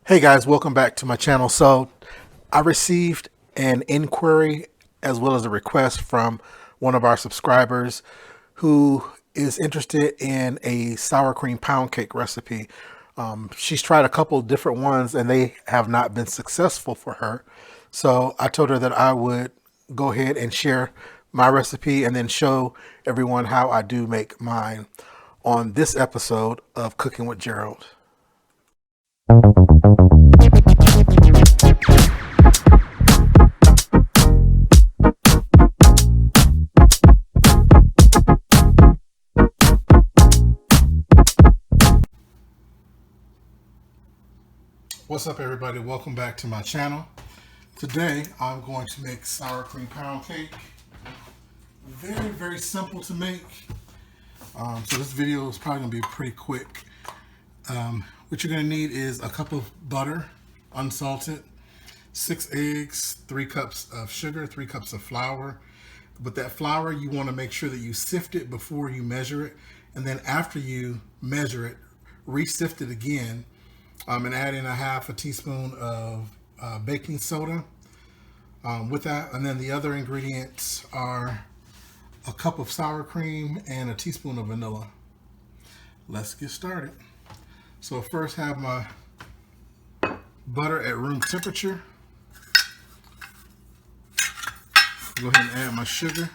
Hey guys, welcome back to my channel. So I received an inquiry as well as a request from one of our subscribers who is interested in a sour cream pound cake recipe. She's tried a couple different ones and they have not been successful for her. So I told her that I would go ahead and share my recipe and then show everyone how I do make mine on this episode of Cooking with Gerald. What's up everybody, welcome back to my channel. Today I'm going to make sour cream pound cake. Very simple to make. So this video is probably going to be pretty quick. What you're going to need is a cup of butter, unsalted, 6 eggs, 3 cups of sugar, 3 cups of flour. But that flour, you want to make sure that you sift it before you measure it. And then after you measure it, re-sift it again. And add in a half a teaspoon of baking soda with that. And then the other ingredients are a cup of sour cream and a teaspoon of vanilla. Let's get started. So first have my butter at room temperature. Go ahead and add my sugar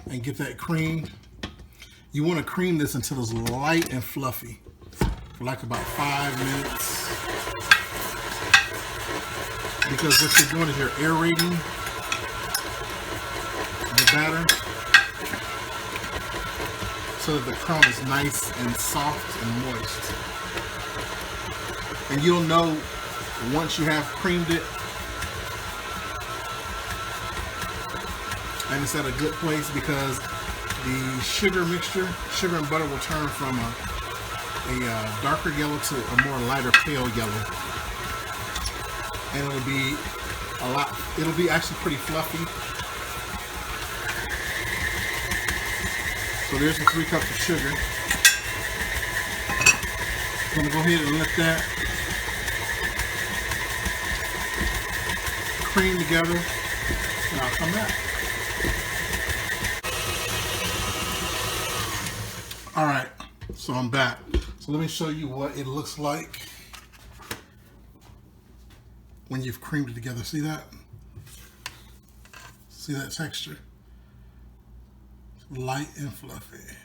and get that creamed. You want to cream this until it's light and fluffy for like about 5 minutes. Because what you're doing is you're aerating the batter so that the crumb is nice and soft and moist. And you'll know once you have creamed it and it's at a good place, because the sugar mixture, sugar and butter will turn from a darker yellow to a more lighter pale yellow. And it'll be actually pretty fluffy. So there's the 3 cups of sugar. I'm gonna go ahead and let that cream together and I'll come back. All right, so I'm back. So let me show you what it looks like when you've creamed it together. See that? See that texture? Light and fluffy.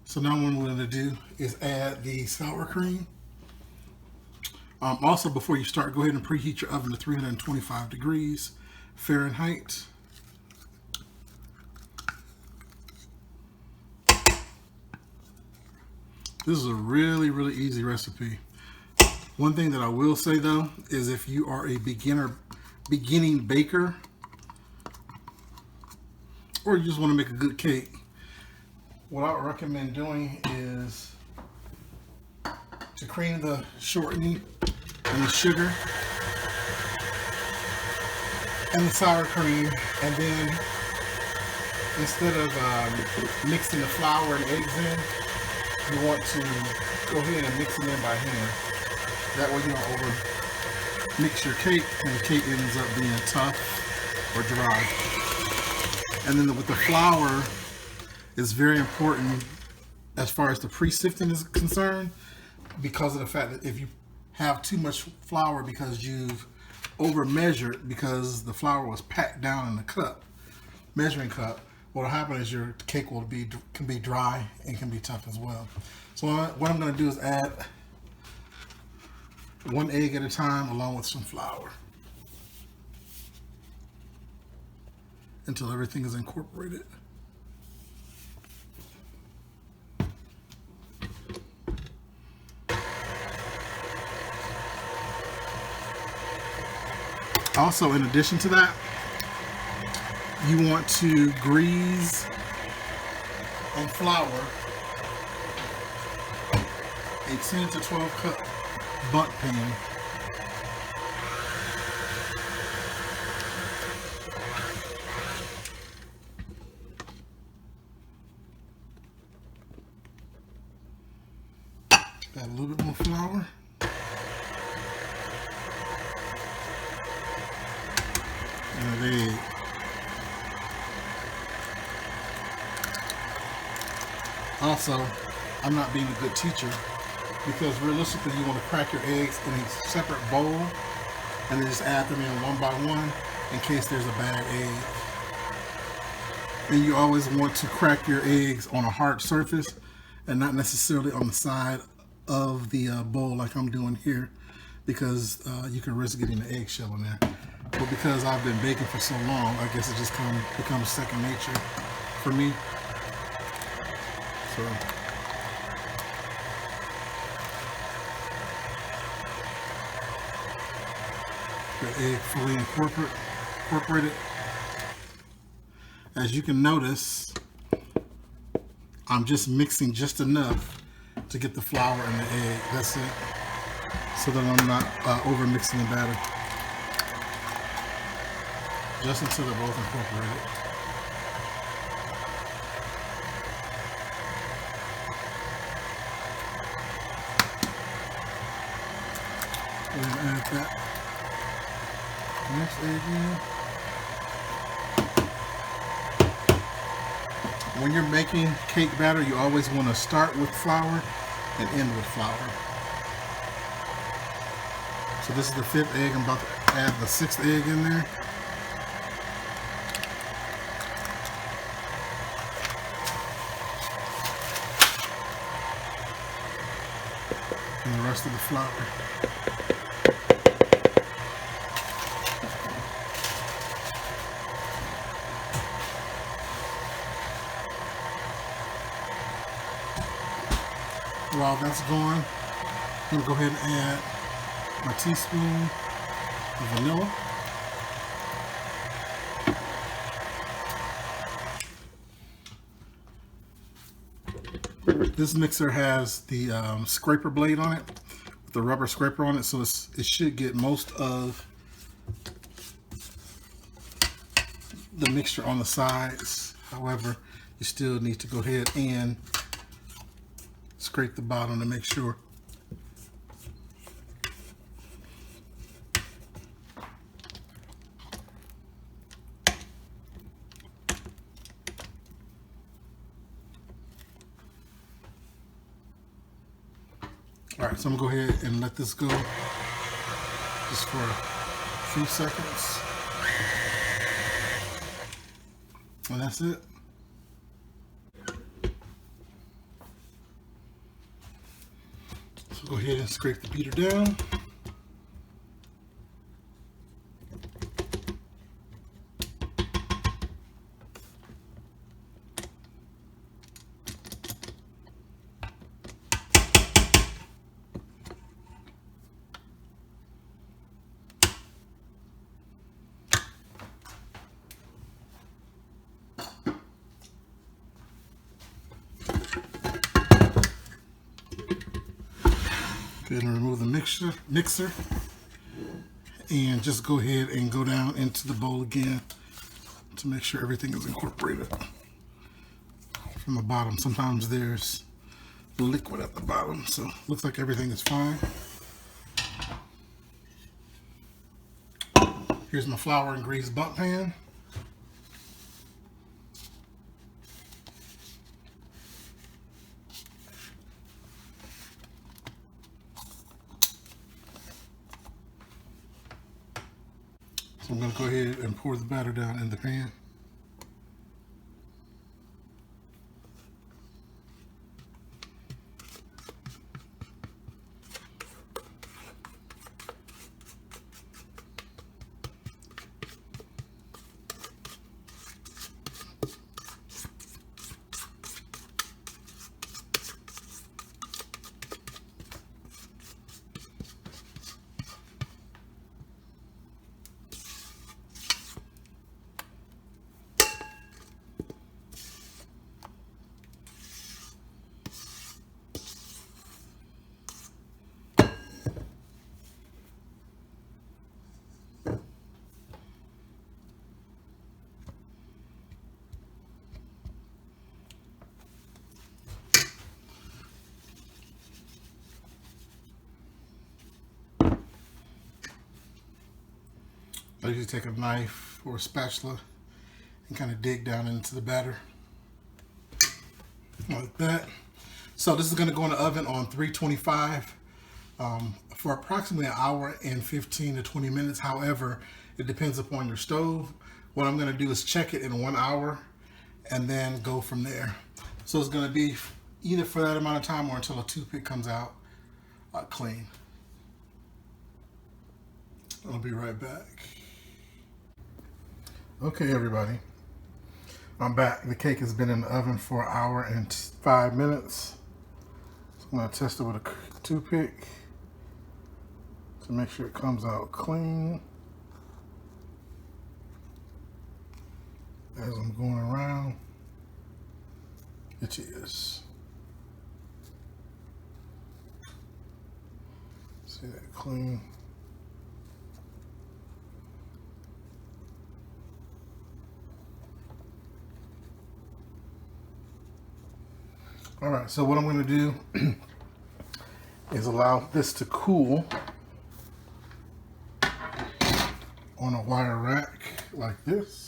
So now what I'm going to do is add the sour cream. Also, before you start, go ahead and preheat your oven to 325 degrees Fahrenheit. This is a really easy recipe. One thing that I will say though is if you are a beginning baker, or you just want to make a good cake, what I would recommend doing is to cream the shortening and the sugar and the sour cream, and then instead of mixing the flour and eggs in, you want to go ahead and mix it in by hand. That way you don't over mix your cake and the cake ends up being tough or dry. And then with the flour, it's very important as far as the pre-sifting is concerned, because of the fact that if you have too much flour because you've over measured, because the flour was packed down in the cup, measuring cup, what will happen is your cake can be dry and can be tough as well. So what I'm going to do is add 1 egg at a time along with some flour until everything is incorporated. Also, in addition to that, you want to grease and flour a 10 to 12 cup bundt pan. Add a little bit more flour. And an egg. Also, I'm not being a good teacher because realistically you want to crack your eggs in a separate bowl and then just add them in one by one in case there's a bad egg. And you always want to crack your eggs on a hard surface and not necessarily on the side of the bowl like I'm doing here, because you can risk getting the eggshell in there. But because I've been baking for so long, I guess it just becomes second nature for me. So the egg fully incorporated. As you can notice, I'm just mixing just enough to get the flour and the egg. That's it. So that I'm not over mixing the batter. Just until they're both incorporated. We're going to add that next egg in. When you're making cake batter, you always want to start with flour and end with flour. So this is the 5th egg. I'm about to add the 6th egg in there. And the rest of the flour. While that's going, I'm going to go ahead and add my teaspoon of vanilla. This mixer has the scraper blade on it, with the rubber scraper on it, so it should get most of the mixture on the sides. However, you still need to go ahead and scrape the bottom to make sure. Alright, so I'm going to go ahead and let this go just for a few seconds. And that's it. So go ahead and scrape the beater down. Go ahead and remove the mixer and just go ahead and go down into the bowl again to make sure everything is incorporated from the bottom. Sometimes there's liquid at the bottom, so looks like everything is fine. Here's my flour and grease bundt pan. So I'm going to go ahead and pour the batter down in the pan. I usually take a knife or a spatula and kind of dig down into the batter like that. So this is going to go in the oven on 325 for approximately an hour and 15 to 20 minutes. However, it depends upon your stove. What I'm going to do is check it in 1 hour and then go from there. So it's going to be either for that amount of time or until a toothpick comes out clean. I'll be right back. Okay, everybody, I'm back. The cake has been in the oven for an hour and 5 minutes. So I'm going to test it with a toothpick to make sure it comes out clean. As I'm going around, it is. See that clean? All right, so what I'm going to do is allow this to cool on a wire rack like this.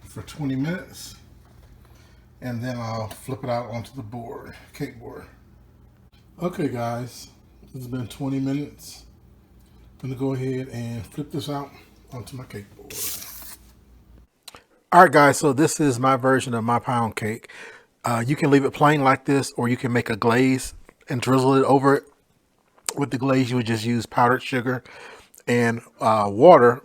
For 20 minutes, and then I'll flip it out onto the board, cake board. Okay guys, this has been 20 minutes. I'm gonna go ahead and flip this out onto my cake board. All right guys, so this is my version of my pound cake. You can leave it plain like this, or you can make a glaze and drizzle it over it. With the glaze, you would just use powdered sugar and water.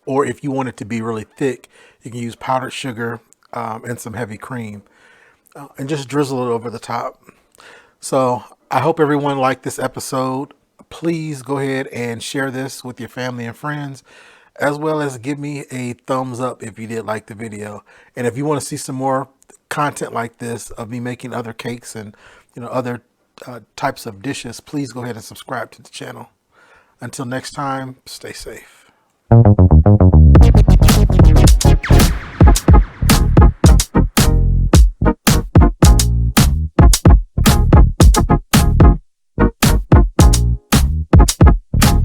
Or if you want it to be really thick, you can use powdered sugar and some heavy cream and just drizzle it over the top. So I hope everyone liked this episode. Please go ahead and share this with your family and friends, as well as give me a thumbs up if you did like the video. And if you want to see some more content like this of me making other cakes and other types of dishes, please go ahead and subscribe to the channel. Until next time, stay safe.